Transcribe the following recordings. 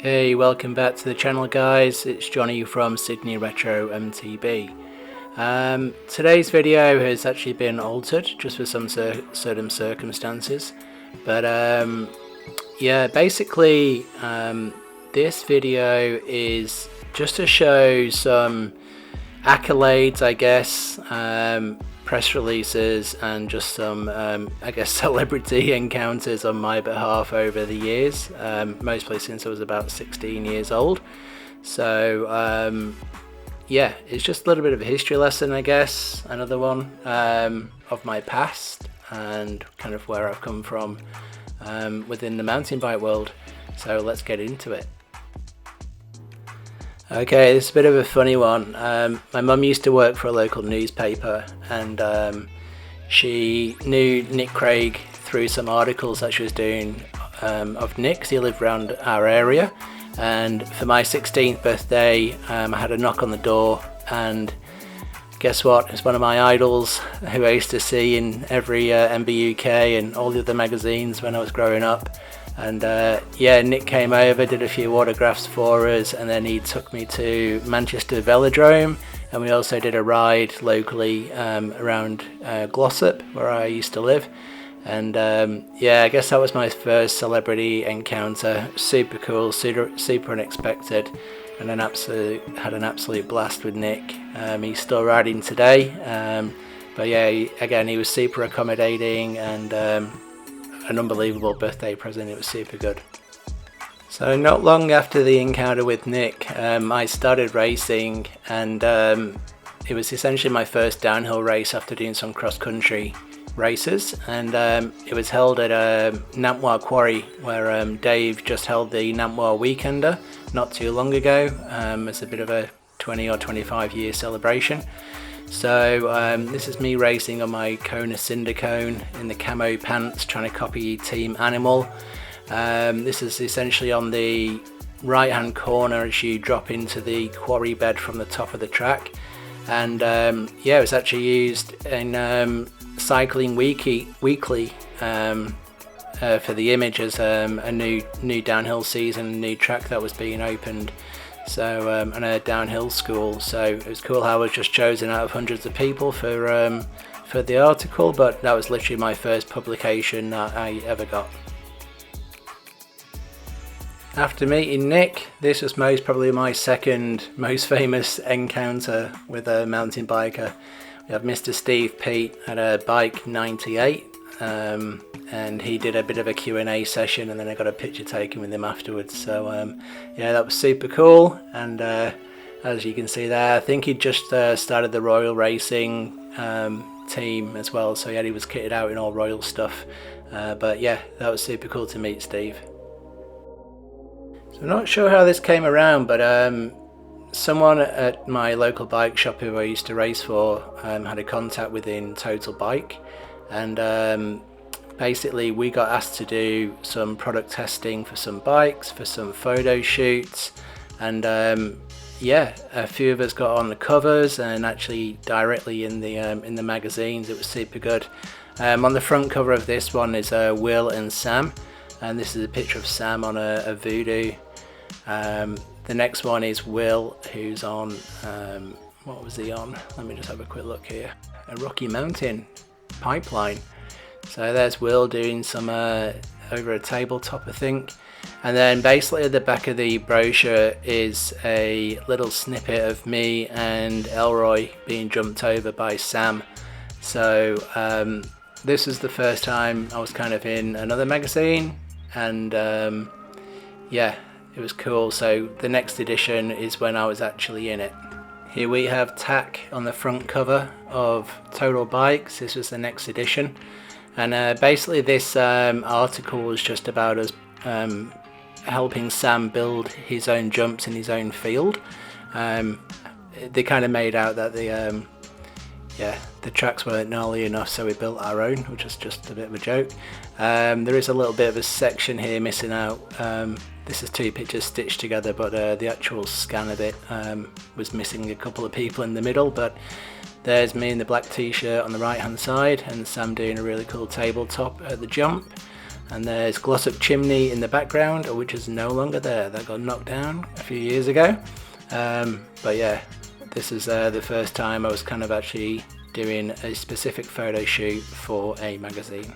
Hey, welcome back to the channel guys, it's Johnny from Sydney Retro MTB. Today's video has actually been altered just for some certain circumstances, but yeah, basically this video is just to show some accolades, I guess, press releases and just some I guess celebrity encounters on my behalf over the years, mostly since I was about 16 years old. So yeah, it's just a little bit of a history lesson, I guess, another one of my past and kind of where I've come from within the mountain bike world. So let's get into it. Okay, this is a bit of a funny one. My mum used to work for a local newspaper, and she knew Nick Craig through some articles that she was doing of Nick, 'cause he lived around our area. And for my 16th birthday, I had a knock on the door, and guess what? It's one of my idols who I used to see in every MBUK and all the other magazines when I was growing up. And yeah, Nick came over, did a few autographs for us, and then he took me to Manchester Velodrome, and we also did a ride locally around Glossop, where I used to live. And yeah, I guess that was my first celebrity encounter. Super cool, super unexpected, and had an absolute blast with Nick. He's still riding today, but yeah, again, he was super accommodating and an unbelievable birthday present. It was super good. So not long after the encounter with Nick, I started racing, and it was essentially my first downhill race after doing some cross-country races, and it was held at Nampwar Quarry, where Dave just held the Nampwar Weekender not too long ago, as a bit of a 20 or 25 year celebration. So this is me racing on my Kona Cinder Cone in the camo pants, trying to copy Team Animal. This is essentially on the right hand corner as you drop into the quarry bed from the top of the track. And yeah, it was actually used in Cycling Weekly for the image as a new downhill season, new track that was being opened. So and a downhill school, so it was cool how I was just chosen out of hundreds of people for the article, but that was literally my first publication that I ever got. After meeting Nick, this was most probably my second most famous encounter with a mountain biker. We have Mr. Steve Pete at a Bike 98, and he did a bit of a Q&A session, and then I got a picture taken with him afterwards. So yeah, that was super cool. And as you can see there, I think he just started the Royal Racing team as well, so yeah, he was kitted out in all Royal stuff. But yeah, that was super cool to meet Steve. So I'm not sure how this came around, but someone at my local bike shop who I used to race for had a contact within Total Bike, and basically we got asked to do some product testing for some bikes, for some photo shoots, and yeah, a few of us got on the covers and actually directly in the magazines. It was super good. On the front cover of this one is Will and Sam, and this is a picture of Sam on a Voodoo. The next one is Will, who's on what was he on? Let me just have a quick look here. A Rocky Mountain Pipeline. So there's Will doing some over a tabletop, I think. And then basically at the back of the brochure is a little snippet of me and Elroy being jumped over by Sam. So this is the first time I was kind of in another magazine, and yeah, it was cool. So the next edition is when I was actually in it. Here we have Tack on the front cover of Total Bikes. This was the next edition. And basically this article was just about us helping Sam build his own jumps in his own field. They kind of made out that the tracks weren't gnarly enough, so we built our own, which is just a bit of a joke. There is a little bit of a section here missing out. This is two pictures stitched together, but the actual scan of it was missing a couple of people in the middle. But there's me in the black t-shirt on the right hand side, and Sam doing a really cool tabletop at the jump. and there's Glossop Chimney in the background, which is no longer there. That got knocked down a few years ago. But yeah, this is the first time I was kind of actually doing a specific photo shoot for a magazine.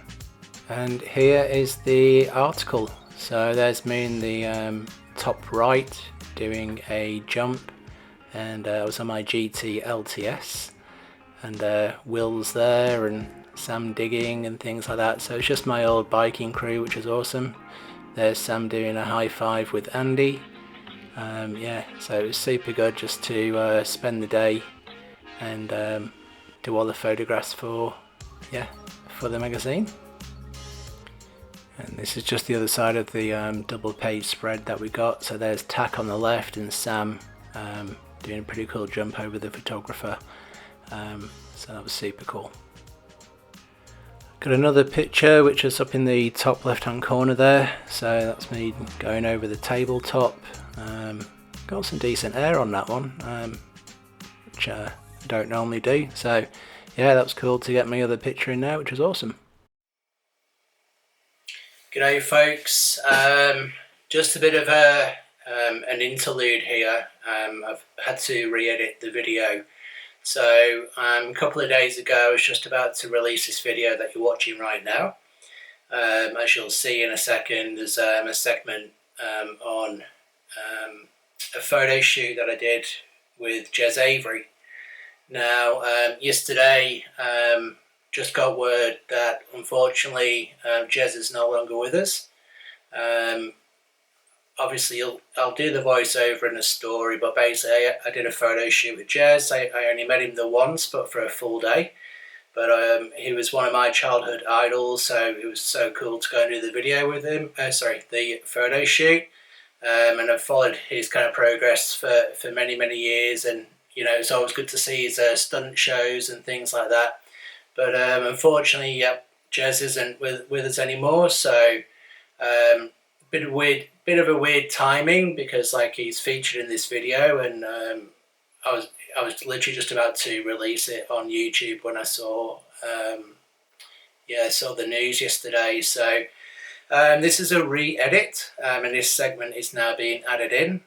And here is the article. So there's me in the top right doing a jump, and I was on my GT LTS, and Will's there and Sam digging and things like that. So it's just my old biking crew, which is awesome. There's Sam doing a high five with Andy. Yeah, so it was super good just to spend the day and do all the photographs for the magazine. And this is just the other side of the double page spread that we got. So there's Tack on the left and Sam doing a pretty cool jump over the photographer. So that was super cool. Got another picture which is up in the top left hand corner there. So that's me going over the tabletop. Got some decent air on that one, which I don't normally do. So yeah, that was cool to get my other picture in there, which was awesome. G'day folks, just a bit of an interlude here. I've had to re-edit the video. So a couple of days ago I was just about to release this video that you're watching right now. As you'll see in a second, there's a segment on a photo shoot that I did with Jez Avery. Now yesterday just got word that unfortunately Jez is no longer with us. Obviously I'll do the voiceover and the story, but basically I did a photo shoot with Jez. I only met him the once, but for a full day. But he was one of my childhood idols, so it was so cool to go and do the video with him. The photo shoot. And I've followed his kind of progress for many years, and you know, it's always good to see his stunt shows and things like that. But unfortunately, Jez isn't with us anymore. So bit of a weird timing, because like he's featured in this video, and I was literally just about to release it on YouTube when I saw saw the news yesterday. So this is a re-edit, and this segment is now being added in.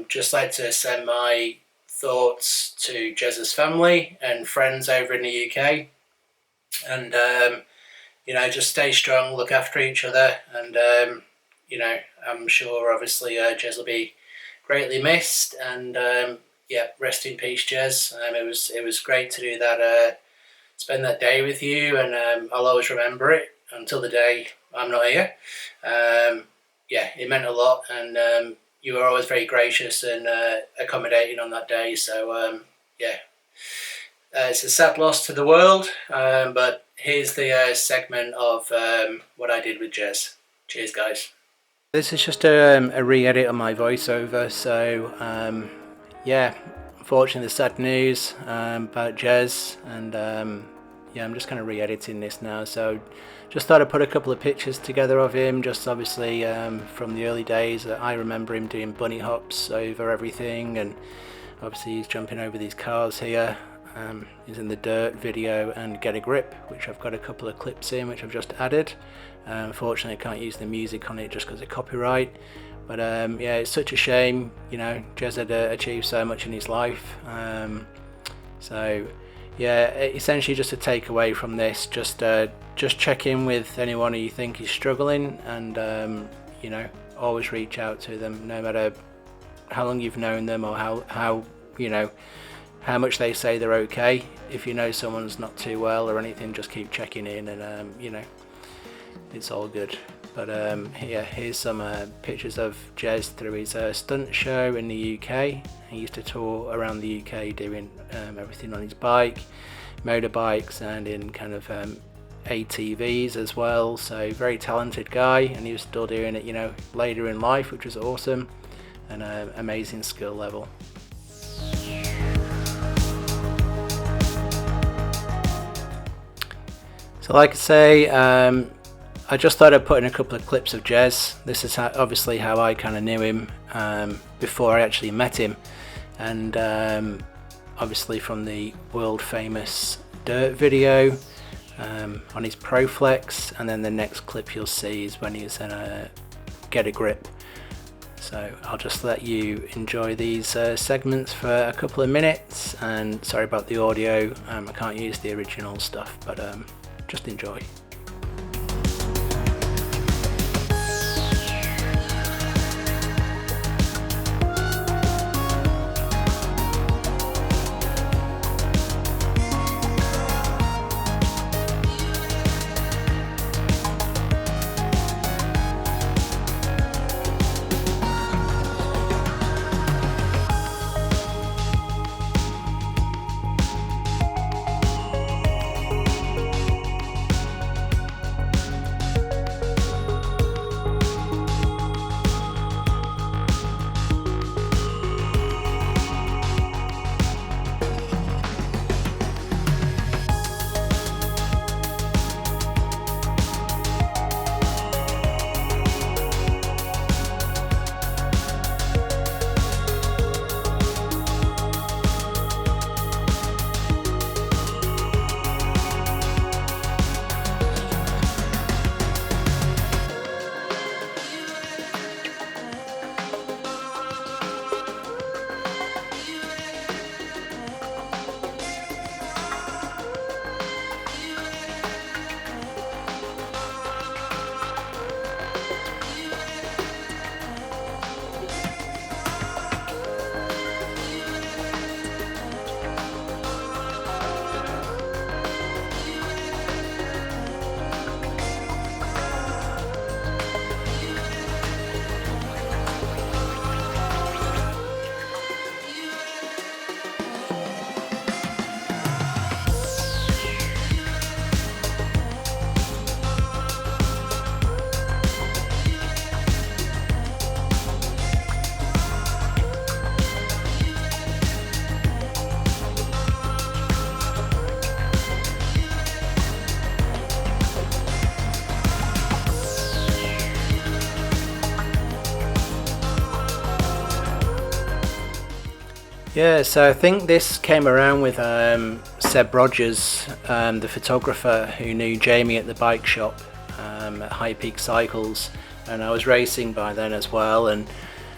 Just like to send my thoughts to Jez's family and friends over in the UK, and you know, just stay strong, look after each other, and you know, I'm sure obviously Jez will be greatly missed, and rest in peace, Jez. It was great to do that, spend that day with you, and I'll always remember it until the day I'm not here. It meant a lot, and you were always very gracious and accommodating on that day. So it's a sad loss to the world, but here's the segment of what I did with Jez. Cheers, guys. This is just a re-edit on my voiceover. So unfortunately the sad news about Jez, and I'm just kind of re-editing this now. So just thought I'd put a couple of pictures together of him, just obviously from the early days. I remember him doing bunny hops over everything, and obviously he's jumping over these cars here. He's in the Dirt video and Get a Grip, which I've got a couple of clips in, which I've just added. Unfortunately I can't use the music on it just because of copyright. But it's such a shame, you know, Jez had achieved so much in his life. Essentially just a takeaway from this, just check in with anyone who you think is struggling, and you know, always reach out to them, no matter how long you've known them or how you know how much they say they're okay. If you know someone's not too well or anything, just keep checking in, and you know, it's all good. But here's some pictures of Jez through his stunt show in the UK. He used to tour around the UK doing everything on his bike, motorbikes, and in kind of ATVs as well. So very talented guy, and he was still doing it, you know, later in life, which was awesome, and amazing skill level. So like I say, I just thought I'd put in a couple of clips of Jez. This is obviously how I kind of knew him before I actually met him, and obviously from the world famous Dirt video, on his Proflex, and then the next clip you'll see is when he's in a Get a Grip. So I'll just let you enjoy these segments for a couple of minutes, and sorry about the audio, I can't use the original stuff, but just enjoy. Yeah, so I think this came around with Seb Rogers, the photographer who knew Jamie at the bike shop at High Peak Cycles, and I was racing by then as well, and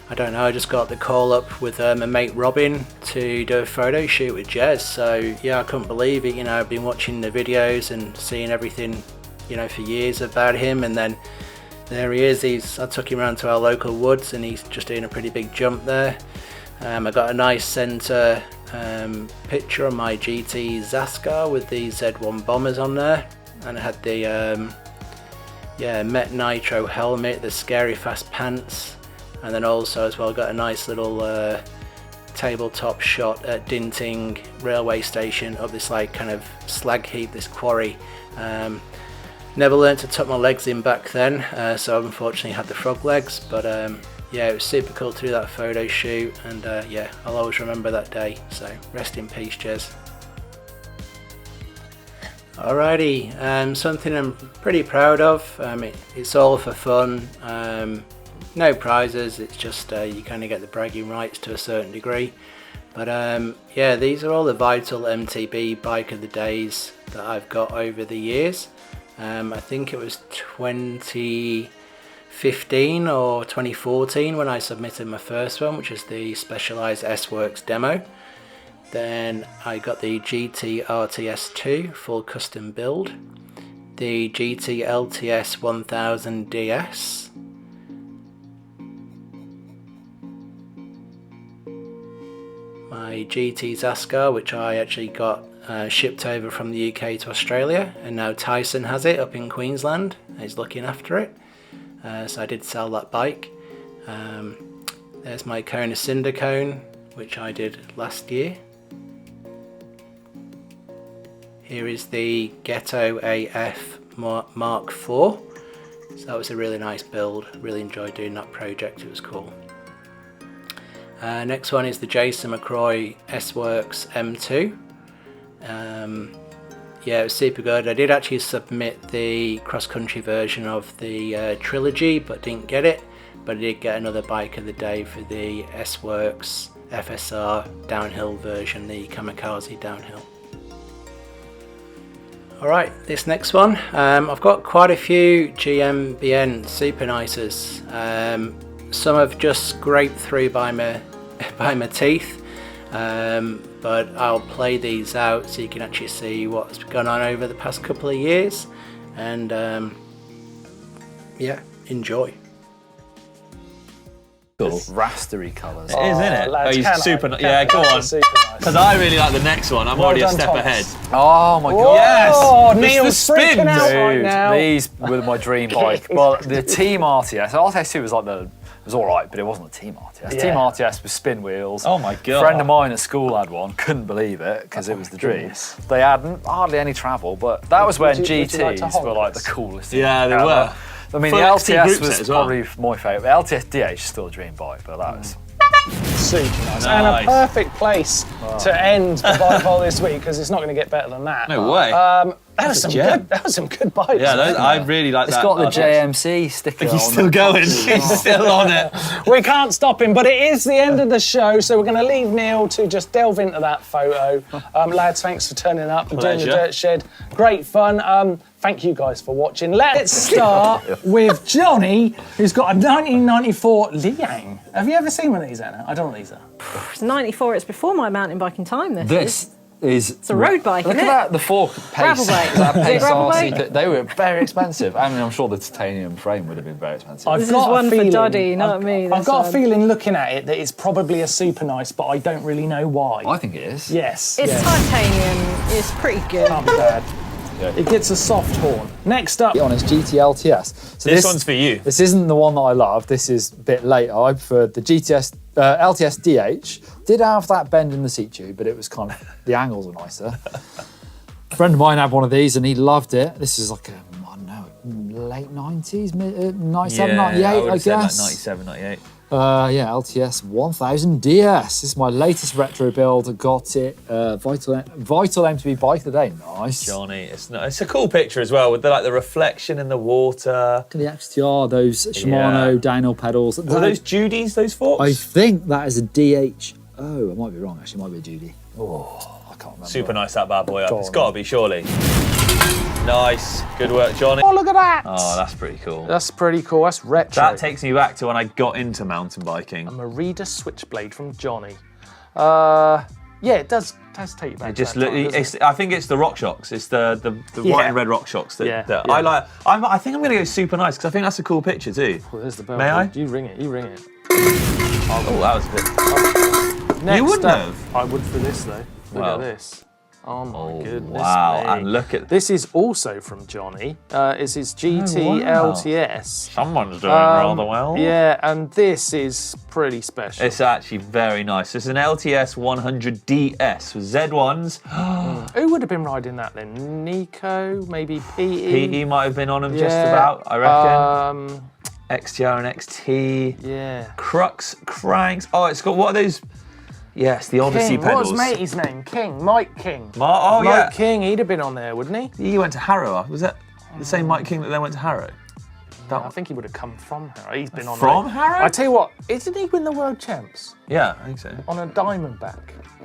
I don't know, I just got the call up with my mate Robin to do a photo shoot with Jez. So yeah, I couldn't believe it, you know, I've been watching the videos and seeing everything, you know, for years about him, and then there he is. I took him around to our local woods and he's just doing a pretty big jump there. I got a nice centre picture on my GT Zascar with the Z1 bombers on there, and I had the Met Nitro helmet, the scary fast pants, and then also as well got a nice little tabletop shot at Dinting railway station up this like kind of slag heap, this quarry. Never learned to tuck my legs in back then, so unfortunately had the frog legs, but yeah, it was super cool to do that photo shoot, and yeah, I'll always remember that day, so rest in peace, Jez. Alrighty, something I'm pretty proud of. It's all for fun, no prizes, it's just you kind of get the bragging rights to a certain degree. But yeah, these are all the Vital MTB Bike of the Days that I've got over the years. I think it was 2015 or 2014 when I submitted my first one, which is the Specialized S-Works demo. Then I got the GT RTS2 full custom build, the GT LTS 1000 DS, my GT Zascar, which I actually got shipped over from the UK to Australia, and now Tyson has it up in Queensland. He's looking after it, so I did sell that bike. There's my Kona Cinder Cone, which I did last year. Here is the Ghetto AF Mark IV. So that was a really nice build. Really enjoyed doing that project, it was cool. Next one is the Jason McCroy S-Works M2. Yeah, it was super good. I did actually submit the cross-country version of the trilogy, but didn't get it. But I did get another bike of the day for the S-Works FSR downhill version, the Kamikaze downhill. All right, this next one, I've got quite a few GMBN Super Nicers. Some have just scraped through by my teeth, but I'll play these out so you can actually see what's gone on over the past couple of years, and yeah, enjoy. Cool. Rastery colours. It is, isn't it? Lads, Yeah, go on. Because I really like the next one. I'm already a step ahead. Oh my god. Yes! Oh, It's Neil's the freaking spins. out right Dude, now. these were my dream bike. Well, the Team RTS. RTS2 was like was all right, but it wasn't a Team RTS. Yeah. Team RTS with spin wheels. Oh my god. A friend of mine at school had one. Couldn't believe it because it was the dream. goodness. They had hardly any travel, but that was when would you like to GTs hold were like this? the coolest. Yeah, they ever. were. I mean, Full the XT LTS group was set as well. probably my favourite. The LTS DH is still a dream bike, but that was. Super nice. And a perfect place to end the bike bowl this week, because it's not going to get better than that. No way. That was some good bikes. Yeah, I really like It's that. got the JMC sticker on He's still it. going. He's still on it. We can't stop him, but it is the end of the show, so we're going to leave Neil to just delve into that photo. Lads, thanks for turning up and doing the Pleasure. Dirt Shed. Great fun. Thank you guys for watching. Let's start with Johnny, who's got a 1994 Liang. Have you ever seen one of these, Anna? I don't know what these are. It's 94, it's before my mountain biking time, This is. It's a road bike, Look isn't at it? that, the fork Gravel pace. bike. That Is it pace gravel RC, bike? they were very expensive. I mean, I'm sure the titanium frame would have been very expensive. This is one for Doddy, not me. I've this got a one. feeling looking at it that it's probably a super nice, but I don't really know why. I think it is. Yes. It's yes. titanium. It's pretty good. Can't be bad. It gets a soft horn. Next up, Be honest, GT LTS. So This one's for you. This isn't the one that I love. This is a bit later. I preferred the LTS DH. Did have that bend in the seat tube, but it was kind of, the angles were nicer. A friend of mine had one of these and he loved it. This is like I don't know, late 90s, 97, 98, I guess. Like 97, 98. Yeah, LTS 1000 DS. This is my latest retro build. I got it. Vital MTB bike of the day. Nice. Johnny, it's a cool picture as well with the reflection in the water. Look at the XTR, those Shimano downhill pedals. Were those Judy's, those forks? I think that is a DH. Oh, I might be wrong. Actually, it might be a Judy. Oh, I can't remember. Super nice, that bad boy. It's got to be, surely. Nice. Good work, Johnny. oh, look at that. Oh, that's pretty cool. That's pretty cool. That's retro. That takes me back to when I got into mountain biking. a Merida Switchblade from Johnny. Yeah, it does take you back. It just to that time, doesn't it? I think it's the RockShox. It's the white and red RockShox that I like. I think I'm going to go super nice because I think that's a cool picture too. Well, there's the bell. May I? You ring it. You ring it. Oh, that was a bit. Next wouldn't up, have. I would for this though. Look Wow. at this. Oh my goodness. Wow, me. and look at This is also from Johnny. It's his GT wow. LTS. someone's doing rather well. Yeah, and this is pretty special. It's actually very nice. It's an LTS 100 DS with Z1s. Who would have been riding that then? Nico, maybe PE? PE might have been on them just Yeah, about, I reckon. XTR and XT. Yeah. Crux, cranks. Oh, it's got, what are those? Yes, the Odyssey King. pedals. What was mate's name? King. Mike King. Oh, yeah. Mike King, he'd have been on there, wouldn't he? He went to Harrow. Was that the same Mike King that then went to Harrow? I think he would have come from Harrow. He's been on From there. Harrow? I tell you what, didn't he win the world champs Yeah, I think so. on a Diamondback?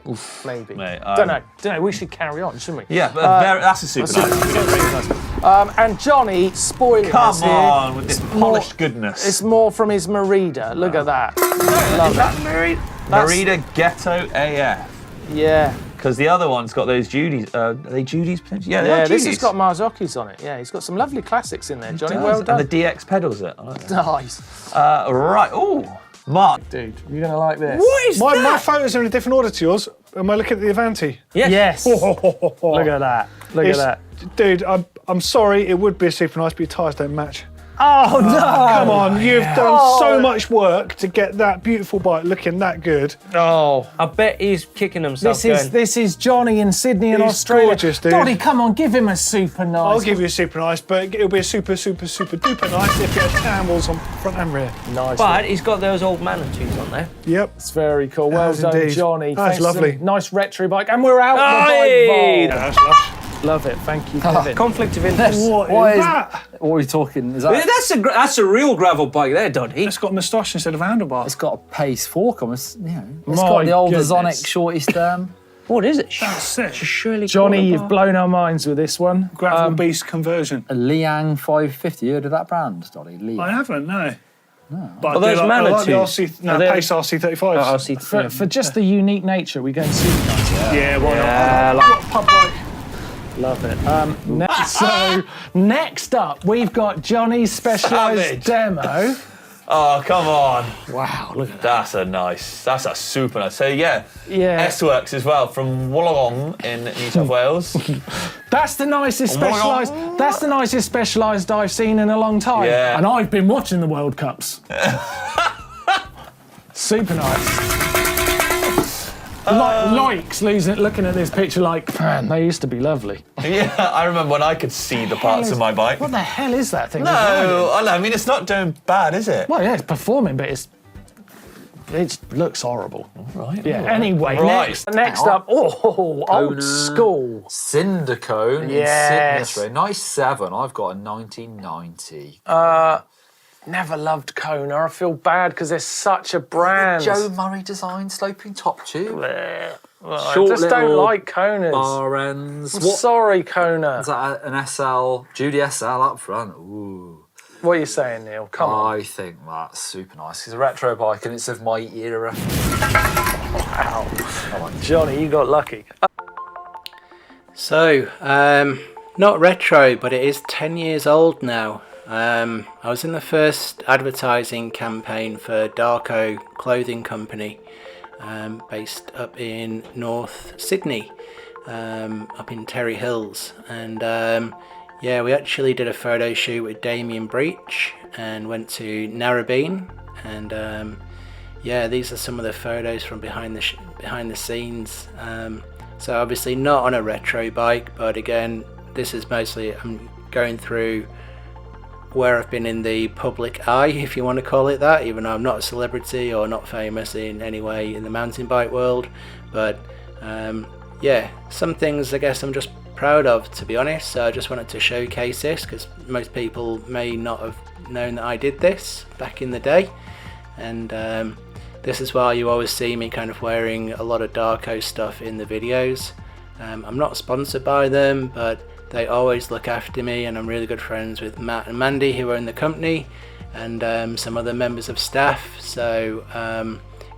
Oof, maybe. Mate, Don't know. We should carry on, shouldn't we? Yeah, but that's a super nice. And Johnny, spoiling us Come here, on, with this it's polished more- goodness. It's more from his Merida. Look at that. Love Is that Merida? Merida Ghetto AF. Yeah. Because the other one's got those Judy's. Are they Judy's potentially? Yeah, they are This Judy's. has got Marzoki's on it. Yeah, he's got some lovely classics in there, Johnny. It Well does. done. And the DX pedals it. I like that. Nice. Right. Ooh, Mark. Dude, you're going to like this. What is My that? photos are in a different order to yours. Am I looking at the Avanti? Yes. Look at that. Look at It's- that. Dude, I'm sorry, it would be a super nice, but your tyres don't match. Oh, no. Come on, you've done so much work to get that beautiful bike looking that good. Oh. I bet he's kicking himself. This is Johnny in Sydney in He's Australia. gorgeous, dude. Donny, come on, give him a super nice. I'll give you a super nice, but it'll be a super duper nice if it had tan wheels on front and rear. Nice. But he's got those old Manitous on there. Yep. It's very cool. Well Yes, done, indeed. Johnny. That's Thanks for lovely. the Nice retro bike. And we're out Hey! the bike That's lush. vault. Love it. Thank you, Kevin. Conflict of interest. What What is is- that? What are you talking? Is Yeah, that? that's a real gravel bike there, Doddy. It's got a moustache instead of handlebars. It's got a pace fork on it. You know, it's My got the old goodness. Azonic shorty stem. What is it? That's sick. Surely. Johnny, you've blown our minds with this one. Gravel Beast conversion. A Liang 550. You heard of that brand, Dolly? Liang. I haven't, no. But Are those I like the Manitous? RC, Pace RC35s. I'll see. For just the unique nature, we go and see the nice. Yeah, why Yeah, not? Pub bike. Love it. So next up, we've got Johnny's specialised Savage. demo. Oh, come on. Wow, look at that. That's a super nice. So yeah, Yeah. S-Works as well from Wollongong in New South Wales. That's the nicest specialised. That's the nicest specialised I've seen in a long time. Yeah. And I've been watching the World Cups. Super nice. Likes looking at this picture like, man, they used to be lovely. Yeah, I remember when I could see the parts of my bike. What the hell is that thing? No, I mean, it's not doing bad, is it? Well, yeah, it's performing, but it looks horrible. Right. Yeah. Anyway, Right. next up, old school. Cindercone Yes. in Sydney. Nice 7. I've got a 1990. Never loved Kona. I feel bad because they're such a brand. Joe Murray design sloping top tube. I just don't like Konas. Bar ends. I'm sorry, Kona. Is that an SL? Judy SL up front. Ooh. What are you saying, Neil? Come on. I think that's super nice. It's a retro bike and it's of my era. Wow. Johnny, you got lucky. So, not retro, but it is 10 years old now. I was in the first advertising campaign for Darko clothing company, based up in North Sydney, up in Terry Hills, and yeah, we actually did a photo shoot with Damien Breach and went to Narrabeen, and yeah, these are some of the photos from behind the scenes. So obviously not on a retro bike, but again, this is mostly I'm going through where I've been in the public eye, if you want to call it that, even though I'm not a celebrity or not famous in any way in the mountain bike world. But yeah, some things I guess I'm just proud of, to be honest. So I just wanted to showcase this because most people may not have known that I did this back in the day, and this is why you always see me kind of wearing a lot of Darko stuff in the videos. I'm not sponsored by them, but they always look after me, and I'm really good friends with Matt and Mandy, who are in the company, and some other members of staff. So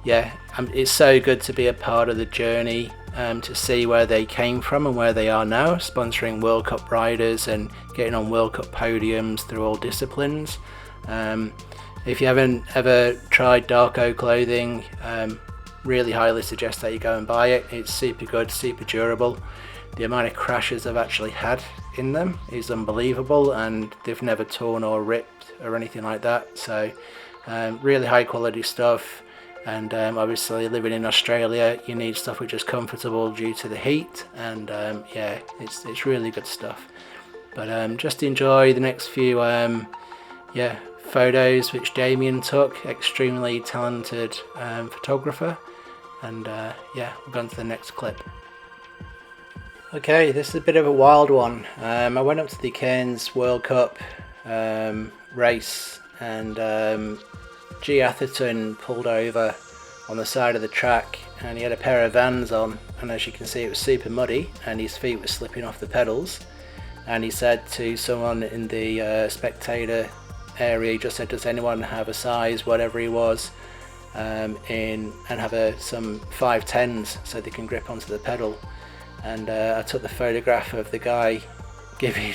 yeah, it's so good to be a part of the journey, to see where they came from and where they are now, sponsoring World Cup riders and getting on World Cup podiums through all disciplines. If you haven't ever tried Darko clothing, really highly suggest that you go and buy it. It's super good, super durable. The amount of crashes I've actually had in them is unbelievable, and they've never torn or ripped or anything like that. So really high quality stuff, and obviously living in Australia you need stuff which is comfortable due to the heat, and yeah, it's really good stuff. But just enjoy the next few yeah, photos which Damien took, extremely talented photographer, and yeah, we'll go on to the next clip. Okay, this is a bit of a wild one. I went up to the Cairns World Cup race, and G Atherton pulled over on the side of the track, and he had a pair of Vans on, and as you can see it was super muddy and his feet were slipping off the pedals, and he said to someone in the spectator area, he just said, does anyone have a size, whatever he was, in, and have some 510s so they can grip onto the pedal. And I took the photograph of the guy giving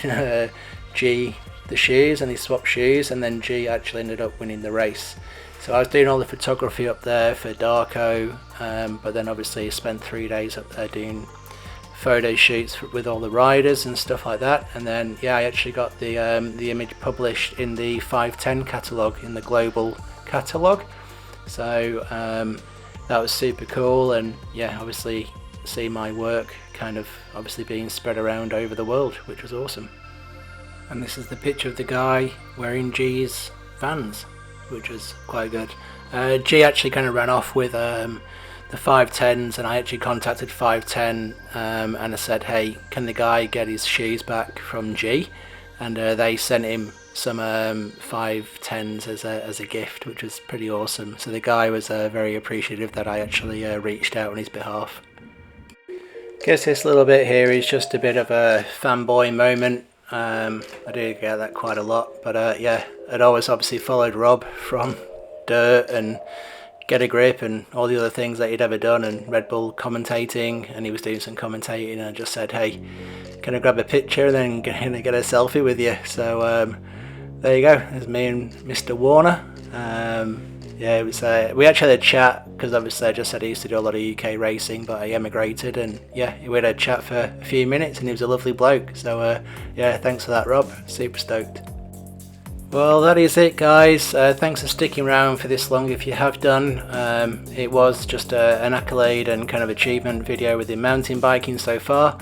G the shoes, and he swapped shoes, and then G actually ended up winning the race. So I was doing all the photography up there for Darko, but then obviously spent 3 days up there doing photo shoots with all the riders and stuff like that. And then yeah, I actually got the image published in the 510 catalogue, in the global catalogue. So that was super cool, and yeah, obviously see my work kind of obviously being spread around over the world, which was awesome. And this is the picture of the guy wearing G's Vans, which was quite good. G actually kind of ran off with the 510s, and I actually contacted 510 and I said, hey, can the guy get his shoes back from G? And they sent him some 510s as a gift, which was pretty awesome. So the guy was very appreciative that I actually reached out on his behalf. Guess this little bit here is just a bit of a fanboy moment. I do get that quite a lot, but yeah, I'd always obviously followed Rob from Dirt and Get a Grip and all the other things that he'd ever done, and Red Bull commentating, and he was doing some commentating, and I just said, hey, can I grab a picture and then get a selfie with you? So there you go, there's me and Mr. Warner. Yeah, it was. We actually had a chat because obviously I just said I used to do a lot of UK racing, but I emigrated, and yeah, we had a chat for a few minutes, and he was a lovely bloke. So yeah, thanks for that, Rob. Super stoked. Well, that is it, guys. Thanks for sticking around for this long if you have done. It was just an accolade and kind of achievement video within mountain biking so far.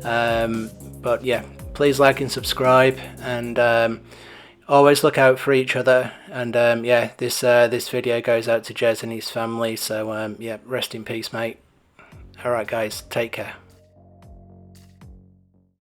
But yeah, please like and subscribe, and always look out for each other. And yeah, this video goes out to Jez and his family. So yeah, rest in peace, mate. All right, guys, take care.